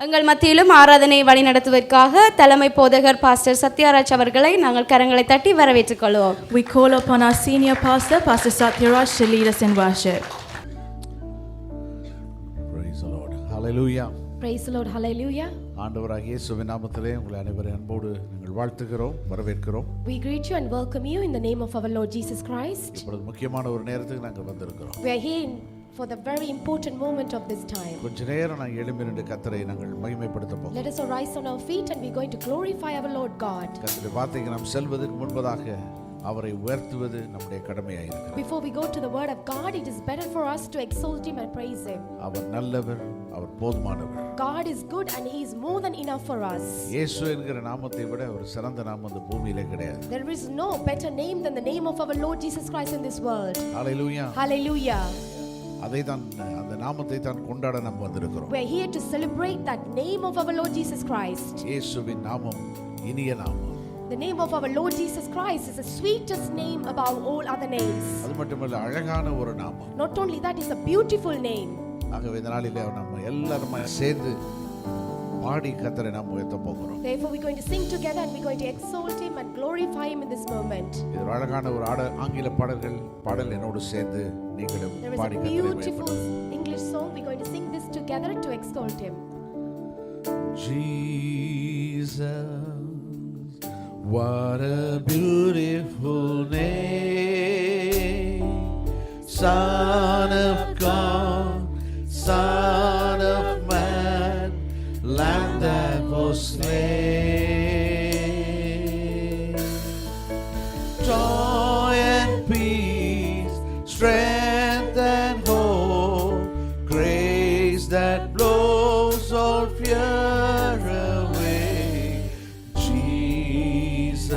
எங்கள் மத்தியிலும் ஆராதனை வழிநடத்துவதற்காக தலைமை போதகர் பாஸ்டர் சத்யராஜ் அவர்களை நாங்கள் கரங்களை தட்டி வரவேற்றுக் கொள்வோம். We call upon our senior pastor, Pastor Satyaraj, to lead us in worship. Praise the Lord. Hallelujah. Praise the Lord. Hallelujah. ஆண்டவராகிய இயேசுவின் நாமத்திலே உங்களை அனைவரையும் அன்போடு நாங்கள் வாழ்த்துகிறோம், வரவேற்கிறோம். We greet you and welcome you in the name of our Lord Jesus Christ. இப்பொழுது முக்கியமான ஒரு நேரத்துக்கு நாங்கள் வந்திருக்கிறோம். We are here for the very important moment of this time. கொஞ்ச நேரம் நாங்கள் எழும்பி நின்று கர்த்தரை நாங்கள் மகிமைப்படுத்த போகிறோம். Let us arise on our feet and we are going to glorify our Lord God. கர்த்தருடைய வார்த்தைக்கு நாம் செல்வதற்கு முன்பதாக அவரை உயர்த்துவது நம்முடைய கடமையாக இருக்கிறது. Before we go to the word of God, it is better for us to exalt him and praise him. அவர் நல்லவர், அவர் போதுமானவர். God is good and he is more than enough for us. இயேசு என்கிற நாமத்தை விட ஒரு சிறந்த நாமம் இந்த பூமியிலே கிடையாது. There is no better name than the name of our Lord Jesus Christ in this world. Hallelujah. Hallelujah. அதை தான் அந்த நாமத்தை தான் கொண்டாட நாம் வந்திருக்கிறோம். We are here to celebrate that name of our Lord Jesus Christ. இயேசுவின் நாமம் இனிய நாமம். The name of our Lord Jesus Christ is the sweetest name above all other names. அது மட்டுமல்ல, அழகான ஒரு நாமம். Not only that, is a beautiful name. ஆகவே இந்த நாளிலே நம்ம எல்லாரும் சேர்ந்து பாடி கர்த்தரை நாம் உயர்த்த போகிறோம். Therefore we are going to sing together and we are going to exalt him and glorify him in this moment. இது ஒரு அழகான ஒரு ஆங்கில பாடல் என்னோடு சேர்ந்து நீங்களும் There is பாடி a கர்த்தரை beautiful உயர்த்துங்கள். English song. We are going to sing this together to exalt him. Jesus, what a beautiful name, Son of God, Son of Man, Lamb that was slain. Joy and peace, strength and hope, grace that blows all fear away. Jesus,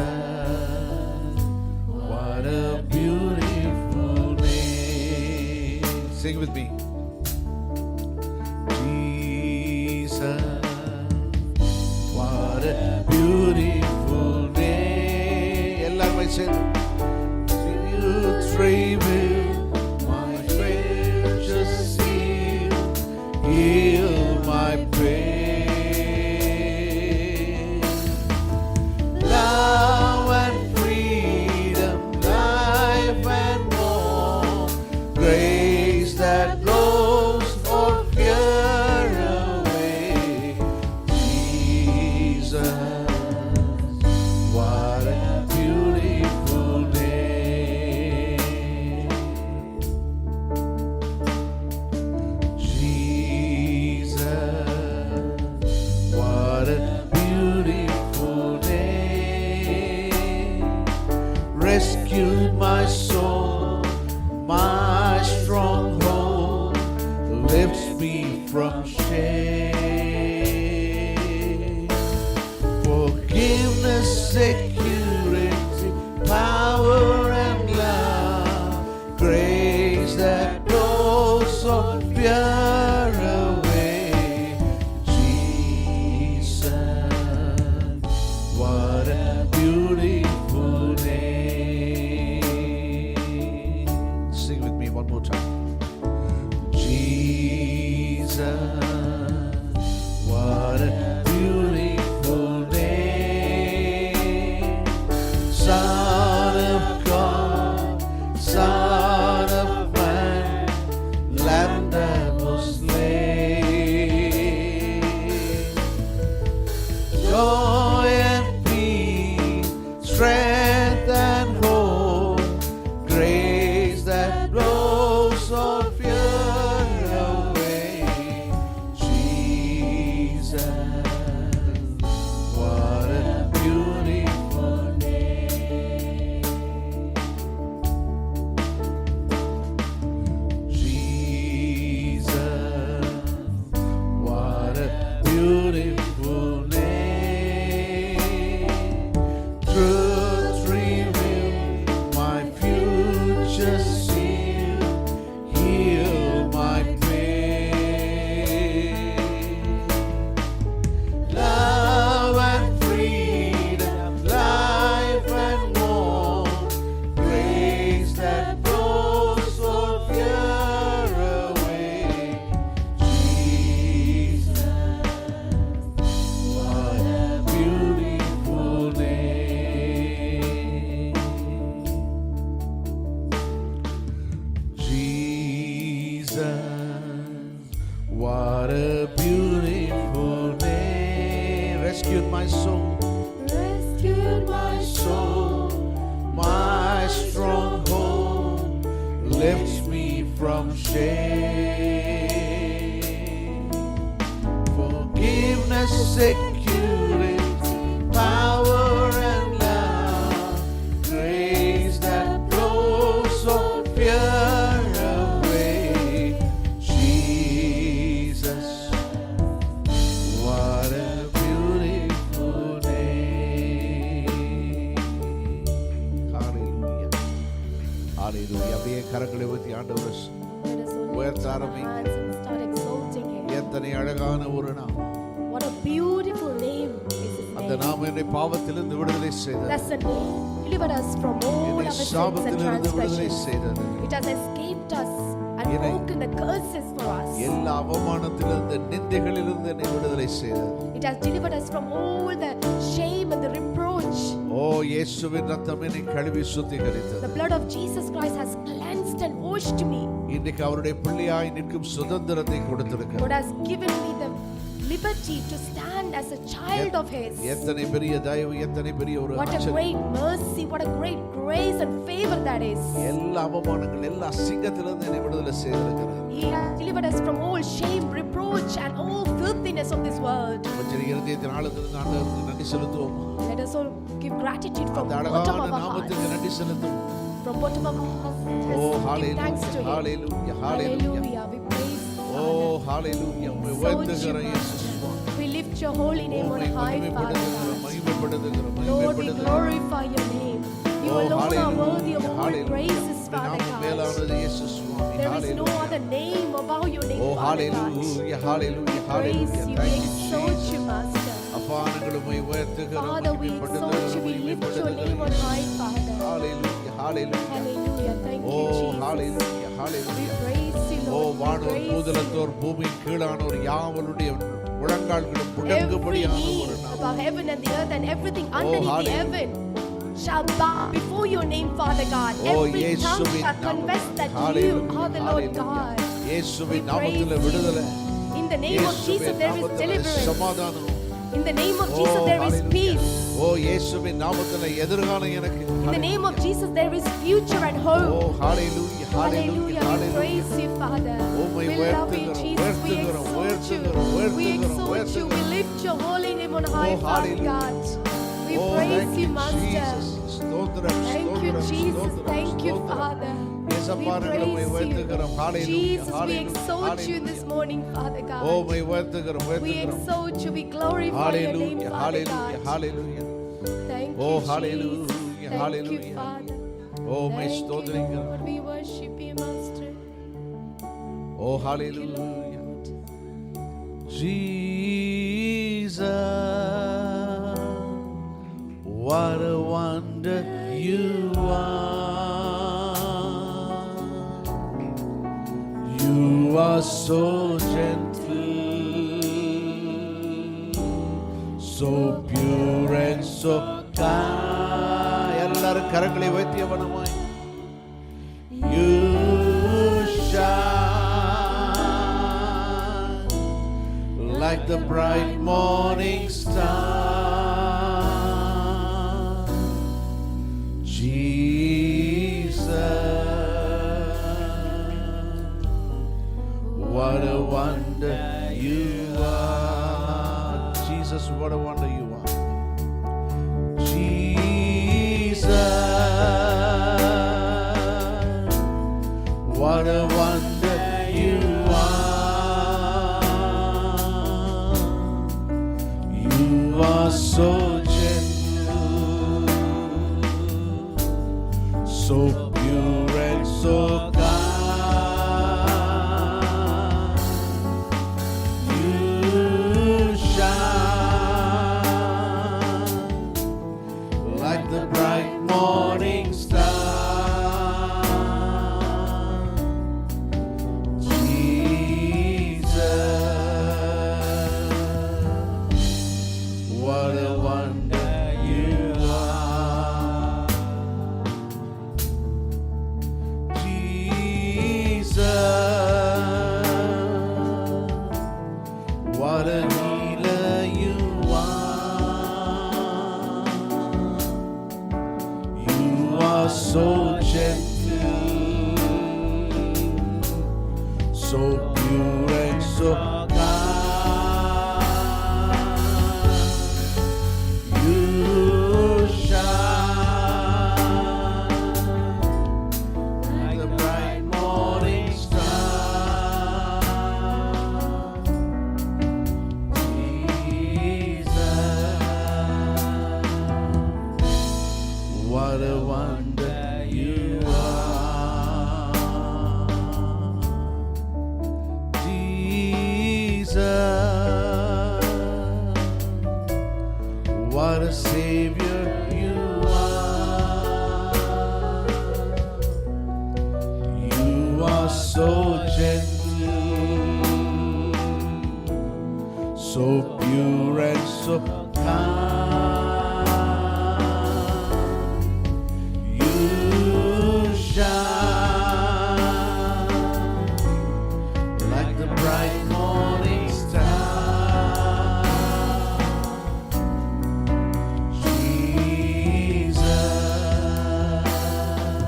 what a beautiful name. Sing with me. What a beautiful name. எல்லாரும் சேர்ந்து you reveal my precious seal, heal my pain. Love and freedom, life and more, grace that blows all fear away. Jesus, what a beautiful name. Jesus, what a beautiful name. Rescued my soul, my stronghold, lifts me from shame. Forgiveness, security, power and love, grace that blows all fear away. Jesus, what a beautiful name. Sing with me one more time. Jesus, what a beautiful name. Son of God, Son of Man, Lamb that was slain. Joy and peace, strength and hope, grace that blows all fear away. Jesus, what a beautiful name. Rescued my soul, Rescued my soul, my stronghold, lifts me from shame. Forgiveness, security, power and love, grace that blows all fear away. Jesus, what a beautiful name. Hallelujah. Hallelujah. அப்படியே கரங்களை ஊத்தி ஆண்டவரை Let us all உயர்த்த lift our ஆரம்பிங்க. hands and start exalting Him. எத்தனை அழகான ஒரு நாள். What a beautiful name is His அந்த name. நாமம் என்னை பாவத்திலிருந்து விடுதலை செய்தது. That's the name. Delivered us from all என்னை our sins and சாபத்திலிருந்து விடுதலை transgressions. செய்தது. It has escaped us and என்னை broken the curses for us. எல்லா அவமானத்திலிருந்து நிந்தைகளிலிருந்து என்னை விடுதலை செய்தது. It has delivered us from all the shame and the reproach. ஓ இயேசுவின் ரத்தம் என்னை கழுவி சுத்திகரித்தது. The blood of Jesus Christ has cleansed and washed me. இன்றைக்கு அவருடைய பிள்ளையாய் நிற்கும் சுதந்திரத்தை கொடுத்திருக்கிறார். God has given me the liberty to stand as a child of His. எத்தனை பெரிய தயவு, எத்தனை பெரிய ஒரு What a ஆச்சரியம். great mercy, what a great grace and favor that is. எல்லா அவமானங்கள், எல்லா அசிங்கத்திலிருந்து என்னை விடுதலை செய்திருக்கிறார். He has delivered us from all shame, reproach and all filthiness of this world. கொஞ்சம் இருதயத்தின் ஆழத்திலிருந்து ஆண்டவருக்கு நன்றி செலுத்துவோம். Let us all give gratitude from அந்த the bottom அழகான of our நாமத்துக்கு hearts. நன்றி செலுத்துவோம். From bottom of our hearts, O give thanks to hallelujah, Him. Hallelujah, hallelujah. Hallelujah. We praise O Father. ஹalleluya. உம்மை Exalt you, உயர்த்துகிறோம் இயேசு. Master. We lift your holy name on உம்மை high, Father மகிமைப்படுத்துகிறோம், God. மகிமைப்படுத்துகிறோம், Lord, we மகிமைப்படுத்துகிறோம். glorify your name. You Oh, alone are hallelujah, worthy of all hallelujah. praises, Father நாமம் God. மேலானது இயேசு சுவாமி. There is no Hallelujah. other name above your name, Oh, Father God. hallelujah, hallelujah, Praise hallelujah. you, Thank we you, exalt Jesus. you, Master. அப்பா நாங்கள் உம்மை உயர்த்துகிறோம், Father, we exalt you, we lift your name on high, Father. Hallelujah, hallelujah. Hallelujah, thank you, Oh, Jesus. hallelujah, We hallelujah. praise you, O Lord. We வானோர் praise you. பூதலத்தோர் பூமியின் கீழானோர் யாவருடைய முழங்கால்களும் Every முடங்கும்படியான knee ஒரு நாள். above heaven and the earth and everything underneath the hallelujah. heaven shall bow before your name, Father God. Oh, Every tongue இயேசுவின் shall confess that you Hallelujah, are the Lord hallelujah. God. இயேசுவின் We நாமத்தில் praise விடுதலை. In the name of Jesus இயேசுவின் there is நாமத்தில் deliverance. சமாதானம். In the name of Jesus there is hallelujah. peace. ஓ இயேசுவின் நாமத்தில் எதிர்காலம் எனக்கு. In the name of Jesus there is future and O hope. Hallelujah, hallelujah, Hallelujah. We hallelujah. praise you, Father. உம்மை We love you, உயர்த்துகிறோம், Jesus. We உயர்த்துகிறோம், exalt you. உயர்த்துகிறோம், We உயர்த்துகிறோம், exalt you. We உயர்த்துகிறோம். lift your holy name on high, Oh, Father hallelujah. God. We Oh, praise thank you, you, Master. Jesus. ஸ்தோத்திரம், Thank you, ஸ்தோத்திரம், Jesus. ஸ்தோத்திரம், Thank you, ஸ்தோத்திரம். Father. இயேசப்பா, We நாங்கள் உம்மை praise உயர்த்துகிறோம். you. Hallelujah, Jesus, we hallelujah, exalt you this hallelujah. morning, Father O God. உம்மை உயர்த்துகிறோம், We உயர்த்துகிறோம். exalt you. We glorify your name, Hallelujah, Father hallelujah, God. hallelujah. Thank Oh, you, hallelujah, Jesus. Thank you, hallelujah. Father. ஓ உம்மை Thank you, ஸ்தோத்திரிக்கிறோம். Lord. We worship you, Master. Oh, hallelujah. Jesus, what a wonder you are. You are so gentle, so pure and so kind. எல்லாரும் கரங்களை வைத்தியவனமாய் you shine like the bright morning star. Jesus, what a wonder you are. Jesus, what a wonder you are. Jesus, what a wonder you are. You are so gentle, so pure and so kind. You shine like the bright morning star. What a wonder you are. so pure and so kind. You shine like the bright morning star. Jesus, what a wonder you are. Jesus, what a Savior you are. You are so gentle, so pure and so kind. You shine like the bright morning star.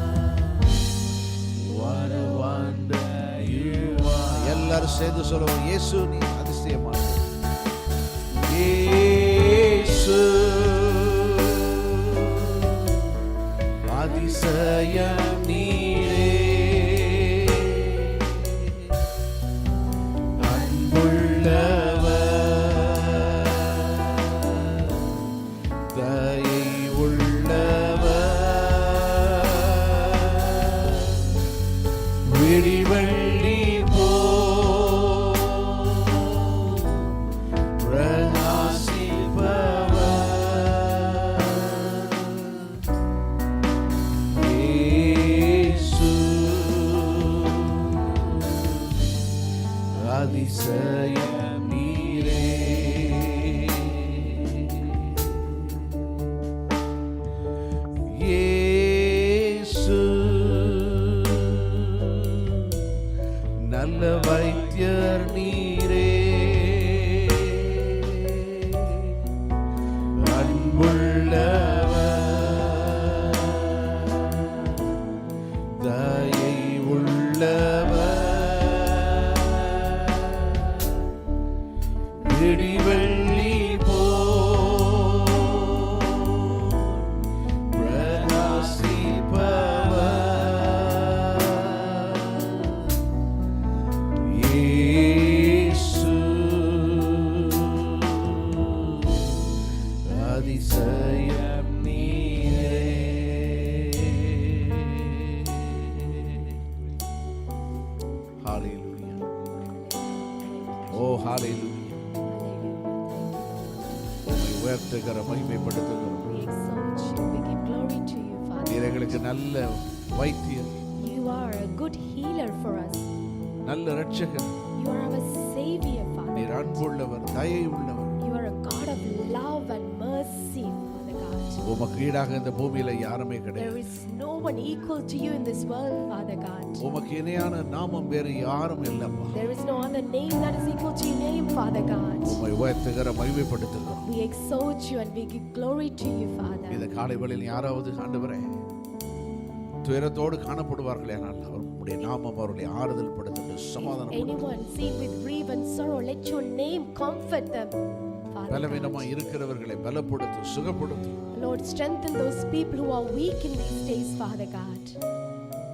Jesus, what a wonder you are. எல்லாரும் சேர்ந்து சொல்லுவோம், இயேசு நீ அதிசயமானவர். இயேசு அதிசயம் நீரே, அன்புள்ளவர், தயை உள்ளவர், விடிவெள்ளி போல் பிரகாசிப்பவர். இயேசு அதிசயம் நீரே. இயேசு நல்ல வைத்தியர் நீரே, அன்புள்ளவர், தயை உள்ளவர், விடிவெள்ளி போல் பிரகாசிப்பவர். இயேசு அதிசயம் நீரே. Hallelujah. Oh, hallelujah. உம்மை உயர்த்துகிற மகிமைப்படுத்துகிறோம். We exalt you. We give glory to you, Father. நீர் எங்களுக்கு நல்ல வைத்தியர், You are a good healer for us. நல்ல இரட்சகர். You are our Savior, Father. நீர் அன்புள்ளவர், தயை உள்ளவர். You are a God of love and mercy, Father God. உமக்கு ஈடாக இந்த பூமியில யாருமே There கிடையாது. is no one equal to you in this world, Father God. உமக்கு இணையான நாமம் வேறு யாரும் இல்லப்பா. There is no other name that is equal to your name, Father God. உம்மை உயர்த்துகிற மகிமைப்படுத்துகிறோம். We exalt you and we give glory to you, Father. இந்த காலை வேளையில் யாராவது ஆண்டவரே துயரத்தோடு காணப்படுவார்களே, ஆனால் அவருடைய நாமம் அவருடைய ஆறுதல் படுத்தட்டும், சமாதானம் Anyone seen with grief and sorrow, let your name comfort them, Father பலவீனமா God. இருக்கிறவர்களை பலப்படுத்தும், சுகப்படுத்தும். Lord, strengthen those people who are weak in these days, Father God.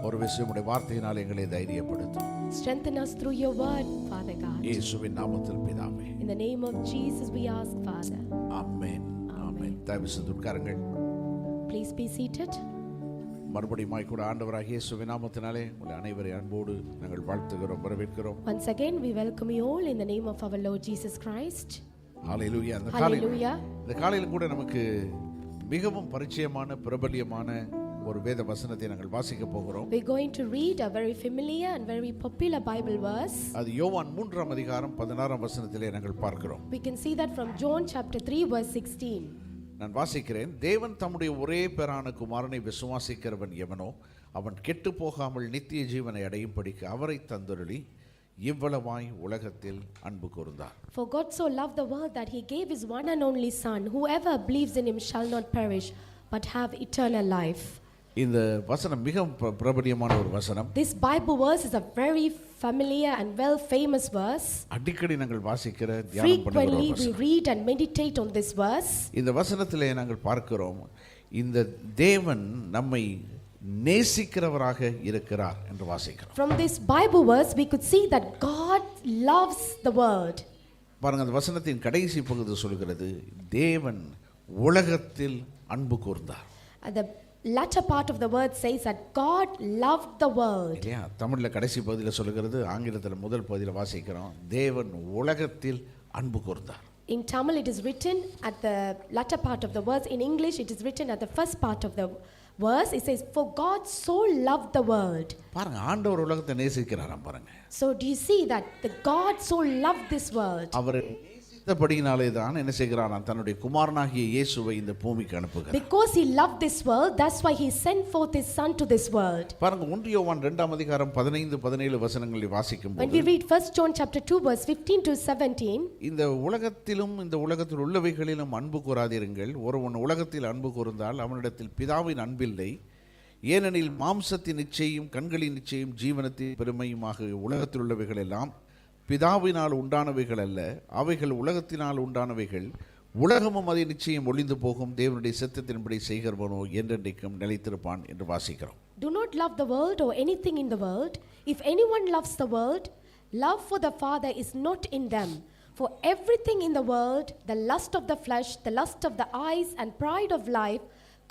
ஒரு விஷயம் உடைய வார்த்தையினால் எங்களை தைரியப்படுத்தும். Strengthen us through your word, Father God. இயேசுவின் நாமத்தில் பிதாவே, In the name of Jesus we ask, Father. ஆமென், ஆமென். தயவு செய்து உட்காருங்கள். Please be seated. மறுபடியும் கூட ஆண்டவராகிய இயேசுவின் நாமத்தினாலே உங்களை அனைவரை அன்போடு நாங்கள் வாழ்த்துகிறோம், வரவேற்கிறோம். Once again, we welcome you all in the name of our Lord Jesus Christ. ஹalleluya. இந்த Hallelujah. காலையில் கூட நமக்கு மிகவும் பரிச்சயமான பிரபல்யமான ஒரு வேத வசனத்தை நாங்கள் வாசிக்க போகிறோம். We're going to read a very familiar and very popular Bible verse. அது யோவான் 3ஆம் அதிகாரம் 16ஆம் வசனத்திலே நாங்கள் பார்க்கிறோம். We can see that from John chapter 3 verse 16. நான் வாசிக்கிறேன். தேவன் தம்முடைய ஒரே பேரான குமாரனை விசுவாசிக்கிறவன் எவனோ அவன் கெட்டு போகாமல் நித்திய ஜீவனை அடையும்படிக்கு அவரை தந்தருளி இவ்வளவாய் உலகத்தில் அன்பு கூர்ந்தார். For God so loved the world that he gave his one and only son, whoever believes in him shall not perish but have eternal life. இந்த வசனம் மிக பிரபலியமான ஒரு வசனம். This Bible verse is a very familiar and well famous verse. அடிக்கடி நாங்கள் வாசிக்கிற தியானம் பண்ணுகிற Frequently we வசனம். read and meditate on this verse. இந்த வசனத்திலே நாங்கள் பார்க்கிறோம், இந்த தேவன் நம்மை நேசிக்கிறவராக இருக்கிறார் என்று வாசிக்கிறோம். From this Bible verse we could see that God loves the world. பாருங்க, அந்த வசனத்தின் கடைசி பகுதி சொல்கிறது, தேவன் உலகத்தில் அன்பு கூர்ந்தார். The latter part of the word says that God loved the world. இல்லையா? தமிழ்ல கடைசி பகுதியில் சொல்கிறது, ஆங்கிலத்தில் முதல் பகுதியில் வாசிக்கிறோம், தேவன் உலகத்தில் அன்பு கூர்ந்தார். In Tamil it is written at the latter part of the words. In English it is written at the first part of the verse. It says, for God so loved the world. பாருங்க, ஆண்டவர் உலகத்தை நேசிக்கிறாராம். பாருங்க, So do you see that the God so loved this world? அவர் நேசித்தபடியினாலே தான் என்ன செய்கிறாராம், தன்னுடைய குமாரனாகிய இயேசுவை இந்த பூமிக்கு அனுப்புகிறார். Because he loved this world, that's why he sent forth his son to this world. பாருங்க, 1 யோவான் 2ஆம் அதிகாரம் 15-17 வசனங்களை வாசிக்கும் When போது, we read 1 John chapter 2 verse 15 to 17, இந்த உலகத்திலும் இந்த உலகத்தில் உள்ளவைகளிலும் அன்பு கூறாதிருங்கள். ஒருவன் உலகத்தில் அன்பு கூர்ந்தால் அவனிடத்தில் பிதாவின் அன்பில்லை. ஏனெனில் மாம்சத்தின் இச்சையும் கண்களின் இச்சையும் ஜீவனத்தின் பெருமையுமாக உலகத்தில் உள்ளவைகள் எல்லாம் பிதாவினால் உண்டானவைகள் அல்ல, அவைகள் உலகத்தினால் உண்டானவைகள். உலகமும் அதை நிச்சயம் ஒளிந்து போகும், தேவனுடைய சித்தத்தின்படி செய்கிறவனோ என்றென்றைக்கும் நிலைத்திருப்பான் என்று வாசிக்கிறோம். do not love the world or anything in the world. If anyone loves the world, love for the Father is not in them. For everything in the world, the lust of the flesh, the lust of the eyes, and pride of life,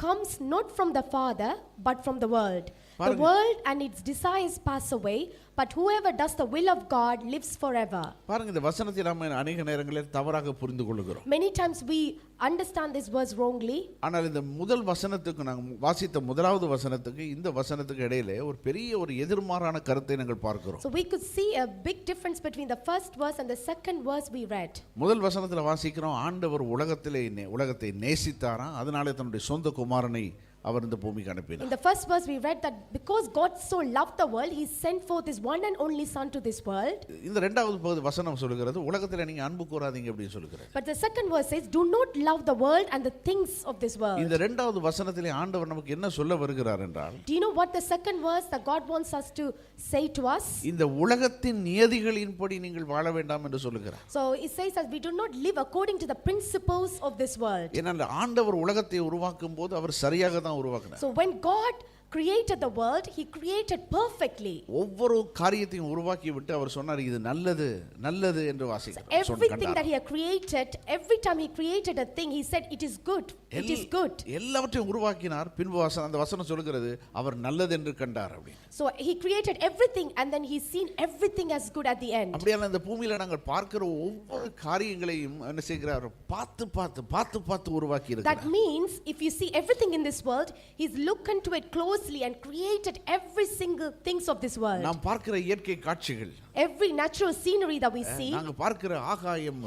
comes not from the Father, but from the world. The world and its desires pass away, but whoever does the will of God lives forever. பாருங்க, இந்த வசனத்தை நாம் அநேக நேரங்களில் தவறாக புரிந்து கொள்கிறோம். Many times we understand this verse wrongly. ஆனால் இந்த முதல் வசனத்துக்கு, நாங்கள் வாசித்த முதலாவது வசனத்துக்கு இந்த வசனத்துக்கு இடையிலே ஒரு பெரிய ஒரு எதிர்மாறான கருத்தை நாங்கள் பார்க்கிறோம். So we could see a big difference between the first verse and the second verse we read. முதல் வசனத்தில் வாசிக்கிறோம், ஆண்டவர் உலகத்தை நேசித்தாராம், அதனாலே தன்னுடைய சொந்த குமாரனை அவர் இந்த பூமிக்கு அனுப்பினார். In the first verse we read that because God so loved the world, he sent forth his one and only son to this world. இந்த இரண்டாவது பகுதி வசனம் சொல்கிறது, உலகத்தில் நீங்க அன்பு கூறாதீங்க அப்படி சொல்கிறது. But the second verse says, do not love the world and the things of this world. இந்த இரண்டாவது வசனத்திலே ஆண்டவர் நமக்கு என்ன சொல்ல வருகிறார் என்றால், Do you know what the second verse that God wants us to say to us? இந்த உலகத்தின் நியதிகளின்படி நீங்கள் வாழ வேண்டாம் என்று சொல்லுகிறார். So it says that we do not live according to the principles of this world. ஏனென்றால் ஆண்டவர் உலகத்தை உருவாக்கும் போது அவர் சரியாக தான் உருவாக்கினார். So when God created the world, he created perfectly. ஒவ்வொரு காரியத்தையும் உருவாக்கி விட்டு அவர் சொன்னார், இது நல்லது நல்லது என்று வாசிக்கிறோம். Everything that he had created, every time he created a thing, he said it is good. It is good. எல்லாவற்றையும் உருவாக்கினார். பின்பு அந்த வசனம் சொல்கிறது, அவர் நல்லது என்று கண்டார் அப்படி. So he created everything and then he seen everything as good at the end. அப்படியே இந்த பூமியில நாங்கள் பார்க்கிற ஒவ்வொரு காரியங்களையும் என்ன செய்கிறார், பார்த்து பார்த்து பார்த்து பார்த்து உருவாக்கி இருக்கிறார். That means if you see everything in this world, he's looked into it closely and created every single things of this world. நாம் பார்க்கிற இயற்கை காட்சிகள், Every natural scenery that we see, நாங்க பார்க்கிற ஆகாயம்,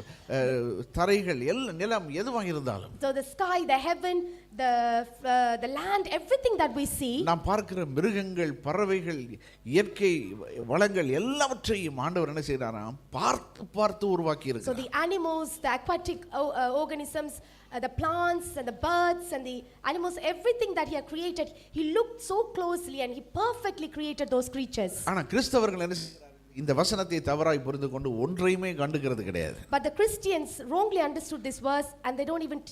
தரைகள், நிலம் எதுவாக இருந்தாலும், so the sky, the heaven, the land, everything that we see, நாம் பார்க்கிற மிருகங்கள், பறவைகள், இயற்கை வளங்கள் எல்லாவற்றையும் ஆண்டவர் என்ன செய்றாராம், பார்த்து பார்த்து உருவாக்கி so இருக்கிறார். the animals, the aquatic organisms, the plants and the birds and the animals, everything that he had created, he looked so closely and he perfectly created those creatures. ஆனா கிறிஸ்தவர்கள் என்ன செய்றாங்க, இந்த வசனத்தை தவறாய் புரிந்து கொண்டு ஒன்றையுமே கண்டுகிறது கிடையாது. But the Christians wrongly understood this verse and they don't even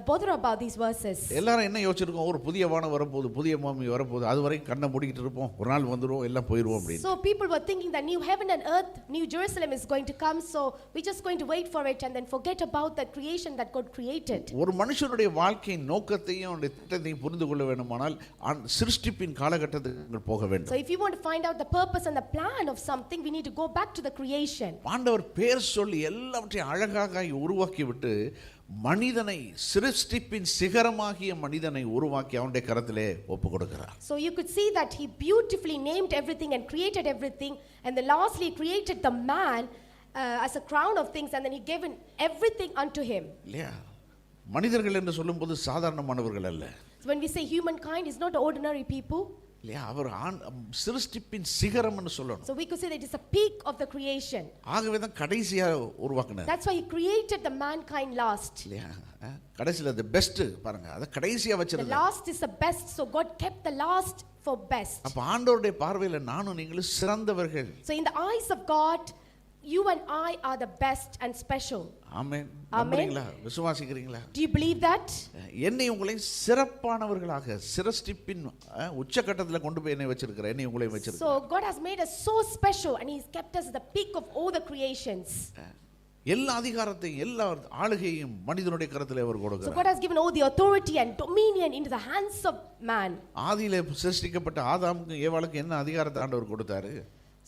bother about these verses. எல்லாரும் என்ன யோசிச்சிருக்கோம், ஒரு புதிய வானம் வரப்போகுது, புதிய பூமி வரப்போகுது, அது வரைக்கும் கண்ணை மூடிக்கிட்டு இருப்போம், ஒரு நாள் வந்துரும் எல்லாம் போயிடுவோம் அப்படின்னு. So people were thinking that new heaven and earth, new Jerusalem is going to come, so we're just going to wait for it and then forget about the creation that God created. ஒரு மனுஷனுடைய வாழ்க்கையின் நோக்கத்தையும் அவனுடைய திட்டத்தையும் புரிந்து கொள்ள வேண்டுமானால் சிருஷ்டிப்பின் காலகட்டத்துக்கு போக வேண்டும். So if you want to find out the purpose and the plan of something, we need to go back to the creation. ஆண்டவர் பேர் சொல்லி எல்லாவற்றையும் அழகாக உருவாக்கி விட்டு மனிதனை, சிருஷ்டிப்பின் சிகரமாகிய மனிதனை உருவாக்கி அவனுடைய கரத்திலே ஒப்பு கொடுக்கிறார். So you could see that he beautifully named everything and created everything, and then lastly created the man as a crown of things, and then he gave everything unto him. இல்லையா? மனிதர்கள் என்று சொல்லும்போது சாதாரணமானவர்கள் அல்ல. So when we say humankind, is not ordinary people. இல்லையா? அவர் சிருஷ்டிப்பின் சிகரம்னு சொல்லணும். So we could say that it is a peak of the creation. ஆகவே தான் கடைசியா உருவாக்குனார். That's why he created the mankind last. இல்லையா? கடைசில the best பாருங்க, அத கடைசியா The வச்சிருந்தார். last is the best, so God kept the last for best. அப்ப ஆண்டவருடைய பார்வையில நானும் நீங்களும் சிறந்தவர்கள். So in the eyes of God, you and I are the best and special. ஆமென். நம்புறீங்களா? விசுவாசிக்கிறீங்களா? Do you believe that? என்னை உங்களை சிறப்பானவர்களாக சிருஷ்டிப்பின் உச்சகட்டத்தில் கொண்டு போய் என்னை வச்சிருக்கிறார். என்னை உங்களை வச்சிருக்கிறார். So God has made us so special and he's kept us at the peak of all the creations. எல்லா அதிகாரத்தையும் எல்லா ஆளுகையும் மனிதனுடைய கரத்திலே அவர் So கொடுக்கிறார். God has given all the authority and dominion into the hands of man. ஆதியிலே சிருஷ்டிக்கப்பட்ட ஆதாமுக்கும் ஏவாளுக்கும் என்ன அதிகாரத்தை ஆண்டவர் கொடுத்தாரு?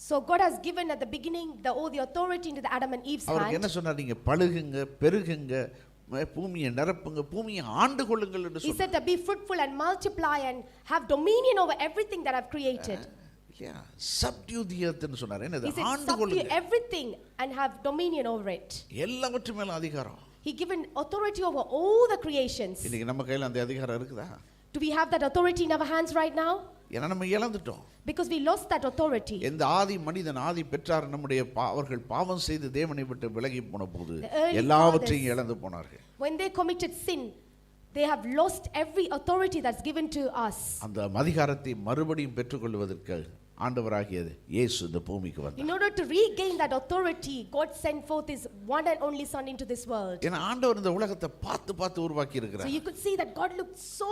So God has given at the beginning all the authority into the Adam and Eve's அவருக்கு hand. என்ன சொன்னார்? நீங்க பழுகுங்க, பெருகுங்க, பூமியை நிரப்புங்க, பூமியை ஆண்டு கொள்ளுங்கள் என்று He சொன்னார். said to be fruitful and multiply and have dominion over everything that I've created. இல்லையா? subdue the earth ன்னு சொன்னார். என்னது? He said ஆண்டு subdue கொள்ளுங்க. everything and have dominion over it. எல்லாவற்று மேல அதிகாரம். He given authority over all the creations. இன்னைக்கு நம்ம கையில அந்த அதிகாரம் இருக்குதா? Do we have that authority in our hands right now? ஏன்னா நம்ம இழந்துட்டோம். Because we lost that authority. எந்த ஆதி மனிதன் ஆதி பெற்றார் நம்முடைய அவர்கள் பாவம் செய்து தேவனை விட்டு விலகி போன போது The early எல்லாவற்றையும் fathers, இழந்து போனார்கள். When they committed sin, they have lost every authority that's given to us. அந்த அதிகாரத்தை மறுபடியும் பெற்றுக்கொள்வதற்கு ஆண்டவராகிய இயேசு இந்த பூமிக்கு வந்தார். In order to regain that authority, God sent forth his one and only son into this world. ஏன்னா ஆண்டவர் இந்த உலகத்தை பார்த்து பார்த்து உருவாக்கி So இருக்கிறார். you could see that God looked so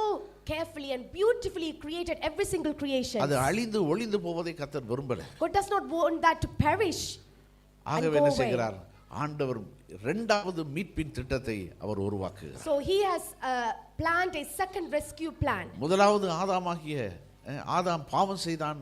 carefully and beautifully created every single creation. அது அழிந்து ஒளிந்து போவதை கர்த்தர் விரும்பல. God does not want that to perish and ஆகவே go என்ன away. செய்கிறார்? ஆண்டவர் இரண்டாவது மீட்பின் திட்டத்தை அவர் உருவாக்குகிறார். So he has planned a second rescue plan. முதலாவது ஆதாமாகிய ஆதாம் பாவம் செய்தான்,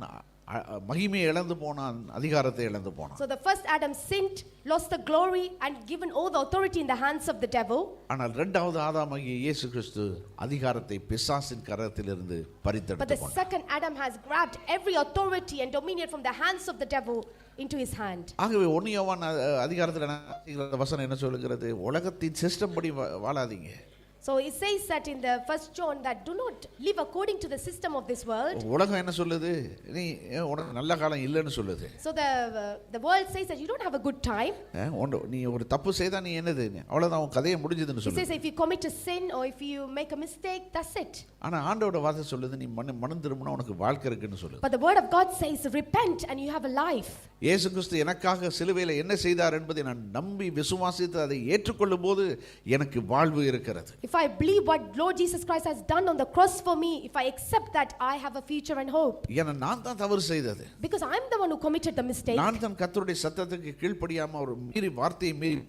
மகிமையை இழந்து போனான், அதிகாரத்தை இழந்து போனான். So the first Adam sinned, lost the glory and given all the authority in the hands of the devil. ஆனால் இரண்டாவது ஆதாமாகிய இயேசு கிறிஸ்து அதிகாரத்தை பிசாசின் கரத்திலிருந்து But பறித்தெடுத்து the கொண்டார். second Adam has grabbed every authority and dominion from the hands of the devil into his hand. ஆகவே 1 யோவான் அதிகாரத்தில் வசனம் என்ன சொல்லுகிறது? உலகத்தின் சிஸ்டம் படி வாழாதீங்க. So it says that in the first John that do not live according to the system of this world. உலகம் என்ன சொல்லுது? நீ உனக்கு நல்ல காலம் இல்லைன்னு சொல்லுது. So the world says that you don't have a good time. நீ ஒரு தப்பு செய்தா நீ என்னது? அவ்வளவுதான், உன் கதையை முடிஞ்சதுன்னு It சொல்லுது. says if you commit a sin or if you make a mistake, that's it. ஆனா ஆண்டவரோட வார்த்தை சொல்லுது, நீ மனம் திரும்பினா உனக்கு வாழ்க்கை இருக்குன்னு சொல்லுது. But the word of God says repent and you have a life. இயேசு கிறிஸ்து எனக்காக சிலுவையில் என்ன செய்தார் என்பதை நான் நம்பி விசுவாசித்து அதை ஏற்றுக்கொள்ளும் போது எனக்கு வாழ்வு இருக்கிறது. If I believe what Lord Jesus Christ has done on the cross for me, if I accept that, I have a future and hope. ஏன்னா நான் தான் தவறு செய்தது. Because I'm the one who committed the mistake. நான் தான் கர்த்தருடைய சத்தத்துக்கு கீழ்ப்படியாம ஒரு மீறி வார்த்தையை மீறி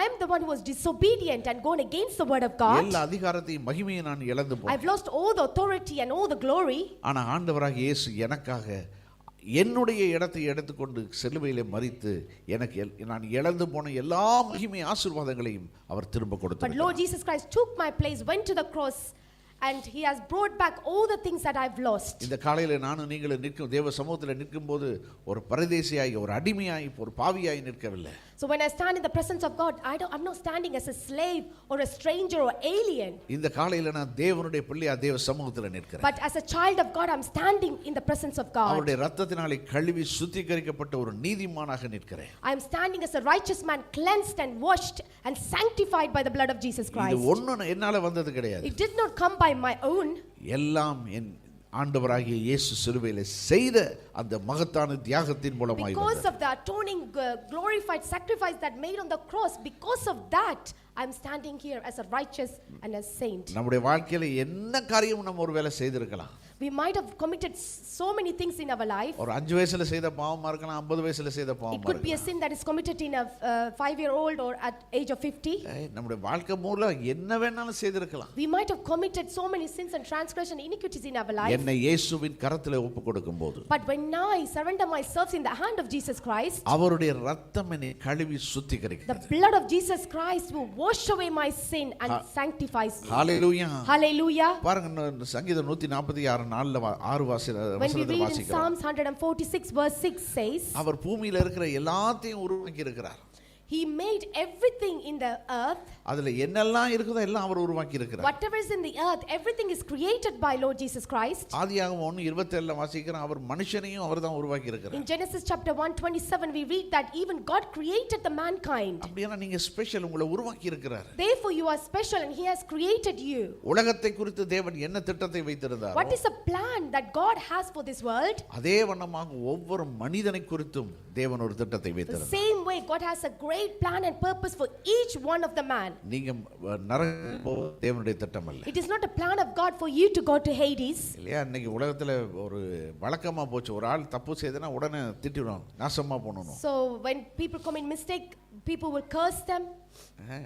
I am the one who was disobedient and gone against the word of God. எல்லா அதிகாரத்தையும் மகிமையை நான் இழந்து போனேன். I've lost all the authority and all the glory. ஆனா ஆண்டவராகிய இயேசு எனக்காக என்னுடைய இடத்தை எடுத்துக்கொண்டு சிலுவையிலே மரித்து எனக்கு நான் இழந்து போன எல்லா மகிமை ஆசீர்வாதங்களையும் அவர் திரும்ப கொடுத்தார். But Lord Jesus Christ took my place, went to the cross, and he has brought back all the things that I've lost. இந்த காலையில நானும் நீங்களும் நிற்கும் தேவ சமூகத்தில் நிற்கும்போது ஒரு பரதேசியாய், ஒரு அடிமையாய், ஒரு பாவியாய் நிற்கவில்லை. So when I stand in the presence of God, I'm not standing as a slave or a stranger or alien. இந்த காலையில நான் தேவனுடைய பிள்ளையா தேவ சமூகத்தில் நிற்கிறேன். But as a child of God, I'm standing in the presence of God. அவருடைய இரத்தத்தினாலே கழுவி சுத்திகரிக்கப்பட்ட ஒரு நீதிமானாக நிற்கிறேன். I am standing as a righteous man, cleansed and washed and sanctified by the blood of Jesus இது Christ. ஒண்ணு என்னால வந்தது கிடையாது. It did not come by my own. எல்லாம் என் ஆண்டவராகிய இயேசு சிலுவையிலே செய்த அந்த மகத்தான தியாகத்தின் மூலமாய் Because வந்தது. of the atoning glorified sacrifice that made on the cross, because of that I'm standing here as a righteous and a saint. நம்முடைய வாழ்க்கையில என்ன காரியம் நம்ம ஒருவேளை செய்திருக்கலாம். We might have committed so many things in our life. ஒரு 5 வயசுல செய்த பாவமா இருக்கலாம், 50 வயசுல செய்த It பாவமா could be a இருக்கலாம். sin that is committed in a 5-year-old or at age of 50. நம்முடைய வாழ்க்கை மூல என்ன வேணாலும் செய்திருக்கலாம். We might have committed so many sins and transgression iniquities in our life. என்னை இயேசுவின் கரத்திலே ஒப்பு கொடுக்கும்போது But when I surrender myself in the hand of Jesus Christ, அவருடைய இரத்தம் என்னை கழுவி the சுத்திகரிக்கிறது. blood of Jesus Christ will wash away my sin and sanctifies me. Hallelujah. Hallelujah. பாருங்க சங்கீதம் 146 6 When we read in வாசிக்கிறோம். Psalms 146 verse 6 says, அவர் பூமியில இருக்கிற எல்லாத்தையும் உருவாக்கி இருக்கிறார். He made everything in the earth. அதுல என்னெல்லாம் இருக்குதோ எல்லாம் அவர் உருவாக்கி இருக்கிறார். Whatever is in the earth, everything is created by Lord Jesus Christ. ஆதியாகமம் 1:27 வாசிக்கிறோம், அவர் மனுஷனையும் அவர்தான் உருவாக்கி இருக்கிறார். In Genesis chapter 1:27 we read that even God created the mankind. அப்படினா நீங்க ஸ்பெஷல், உங்களை உருவாக்கி இருக்கிறார். Therefore you are special and he has created you. உலகத்தை குறித்து தேவன் என்ன திட்டத்தை வைத்திருந்தார்? What is the plan that God has for this world? அதே வண்ணமாக ஒவ்வொரு மனிதனை குறித்தும் தேவன் ஒரு திட்டத்தை The வைத்திருந்தார். same way God has a great plan and purpose for each one of the man. நீங்க நரகத்துக்கு போவது தேவனுடைய திட்டம் அல்ல. It is not a plan of God for you to go to Hades. இல்லையா? இன்னைக்கு உலகத்துல ஒரு வழக்கமா போச்சு, ஒரு ஆள் தப்பு செய்தனா உடனே திட்டிடுவாங்க, நாசமா போகணும். So when people commit mistake, people will curse them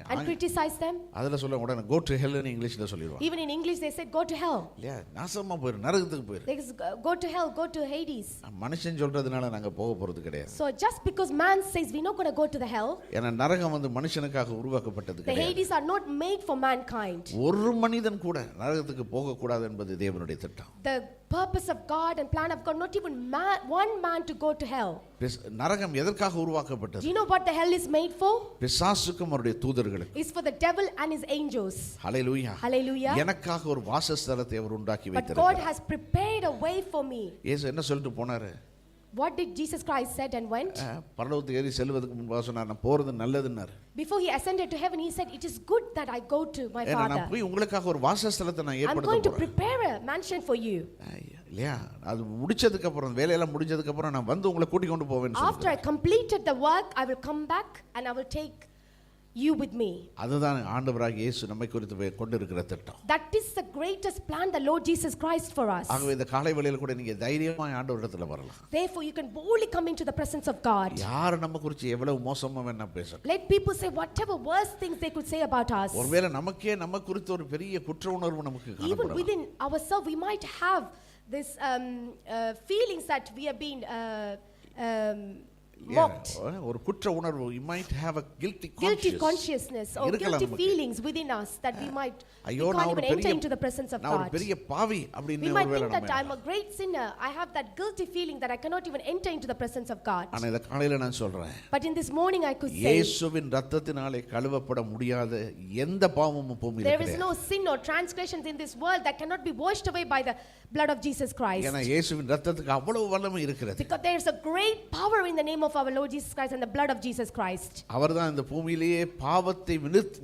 and criticize them. அதுல சொல்ல உடனே go to hell ன்னு இங்கிலீஷ்ல சொல்லிடுவாங்க. Even in English they said go to hell. இல்லையா? நாசமா போயிரு, நரகத்துக்கு போயிரு. They go to hell, go to Hades. மனுஷன் சொல்றதுனால நாங்க போக போறது கிடையாது. So just because man says we're not going to go to the hell, ஏன்னா நரகம் வந்து மனுஷனுக்காக உருவாக்கப்பட்டது the கிடையாது. Hades are not made for mankind. ஒரு மனிதன் கூட நரகத்துக்கு போக கூடாது என்பது தேவனுடைய திட்டம். The purpose of God and plan of God, not even one man to go to hell. நரகம் எதற்காக உருவாக்கப்பட்டது? Do you know what the hell is made for? பிசாசுக்கும் அவருடைய தூதர்களுக்கும். Is for the devil and his angels. Hallelujah. Hallelujah. எனக்காக ஒரு வாசஸ்தலத்தை அவர் உண்டாக்கி But வைத்திருக்கிறார். God has prepared a way for me. இயேசு என்ன சொல்லிட்டு போனாரு? What did Jesus Christ said and went? பரலோகத்துக்கு ஏறி செல்வதற்கு முன்பாக சொன்னார், நான் போறது நல்லதுன்னாரு. Before he ascended to heaven, he said, it is good that I go to my ஏன்னா Father. நான் போய் உங்களுக்காக ஒரு வாசஸ்தலத்தை நான் I'm ஏற்படுத்த going to போறேன். prepare a mansion for you. இல்லையா? அது முடிச்சதுக்கு அப்புறம், வேலையெல்லாம் முடிஞ்சதுக்கு அப்புறம் நான் வந்து உங்களை கூட்டி கொண்டு போவேன்னு After I சொல்றாரு. completed the work, I will come back and I will take you with me. அதுதான் ஆண்டவராகிய இயேசு நம்மை குறித்து கொண்டிருக்கிற திட்டம். That is the greatest plan the Lord Jesus Christ for us. ஆகவே இந்த காலை வேளையில கூட நீங்க தைரியமா ஆண்டவரிடத்துல வரலாம். Therefore you can boldly come into the presence of God. யார் நம்ம குறித்து எவ்வளவு மோசமா வேணா பேசட்டும். Let people say whatever worst things they could say about us. ஒருவேளை நமக்கே நம்ம குறித்து ஒரு பெரிய குற்ற உணர்வு நமக்கு Even காணப்படும். within ourselves we might have this feelings that we have been mocked. ஒரு குற்ற உணர்வு, you might have a guilty consciousness or guilty feelings within us that we might ஐயோ can't even enter into the presence of நான் ஒரு God. பெரிய பாவி அப்படினு We might ஒருவேளை think that I'm நம்ம. a great sinner. I have that guilty feeling that I cannot even enter into the presence of God. ஆனா இந்த காலையில நான் சொல்றேன், But in this morning I could say இயேசுவின் இரத்தத்தினாலே கழுவப்பட முடியாத எந்த பாவமும் பூமியில there is கிடையாது. no sin or transgressions in this world that cannot be washed away by the blood of Jesus Christ. ஏன்னா இயேசுவின் இரத்தத்துக்கு அவ்வளவு வல்லமை இருக்கிறது. Because there is a great power in the name of our Lord Jesus Christ and the blood of Jesus Christ. அவர்தான் இந்த பூமியிலேயே பாவத்தை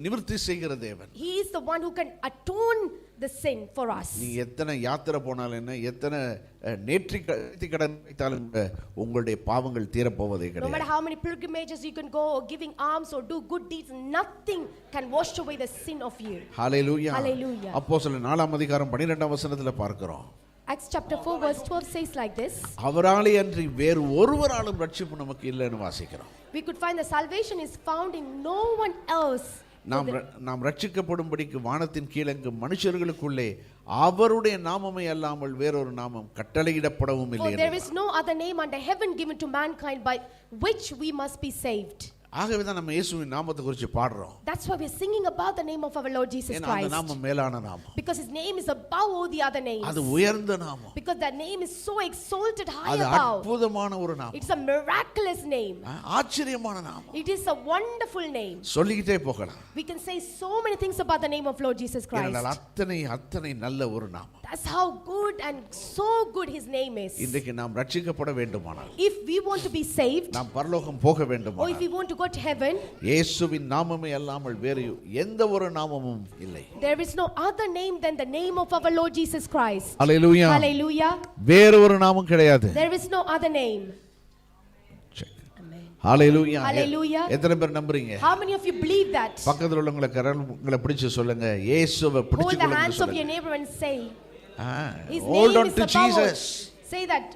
நிவர்த்தி செய்கிற தேவன். He is the one who can atone the sin for us. நீ எத்தனை யாத்திரை போனாலும் என்ன, எத்தனை நேர்த்தி கடன் வைத்தாலும் உங்களுடைய பாவங்கள் தீரப் போவதே No matter கிடையாது. how many pilgrimages you can go or giving alms or do good deeds, nothing can wash away the sin of you. Hallelujah. Hallelujah. அப்போஸ்தலர் 4ஆம் அதிகாரம் 12ஆம் வசனத்துல பார்க்கிறோம். Acts chapter 4 verse 12 says like this. அவராலே அன்றி வேறு ஒருவராலும் ரட்சிப்பு நமக்கு இல்லைன்னு வாசிக்கிறோம். We could find the salvation is found in no one else. நாம் ரட்சிக்கப்படும்படிக்கு வானத்தின் கீழங்கு மனுஷர்களுக்குள்ளே அவருடைய நாமமே அல்லாமல் வேறொரு நாமம் கட்டளையிடப்படவும் இல்லை. For there is no other name under heaven given to mankind by which we must be saved. ஆகவே தான் நம்ம இயேசுவின் நாமத்தை குறித்து பாடுறோம். That's why we are singing about the name of our Lord Jesus ஏன்னா அந்த Christ. நாமம் மேலான நாமம். Because his name is above all the other names. அது உயர்ந்த நாமம். Because that name is so exalted high அது above. அற்புதமான ஒரு நாமம். It's a miraculous name. ஆச்சரியமான நாமம். It is a wonderful name. சொல்லிக்கிட்டே போகலாம். We can say so many things about the name of Lord Jesus Christ. ஏனென்றால் அத்தனை நல்ல ஒரு நாமம். That's how good and so good his name is. இன்றைக்கு நாம் ரட்சிக்கப்பட வேண்டுமானால், If we want to be saved, நாம் பரலோகம் போக or if வேண்டுமானால், we want to go to heaven, இயேசுவின் நாமமே அல்லாமல் வேறு எந்த ஒரு நாமமும் இல்லை. there is no other name than the name of our Lord Jesus Christ. Hallelujah. Hallelujah. வேறு ஒரு நாமம் கிடையாது. There is no other name. Hallelujah. Hallelujah. எத்தனை பேர் நம்புறீங்க? How many of you believe that? பக்கத்துல உள்ளவங்களை கரங்களை பிடிச்சு சொல்லுங்க, இயேசுவை Hold பிடிச்சு the hands கொள்ளுங்க of சொல்லுங்க. your neighbor and say, his Hold name on is to above all. Jesus. Say that.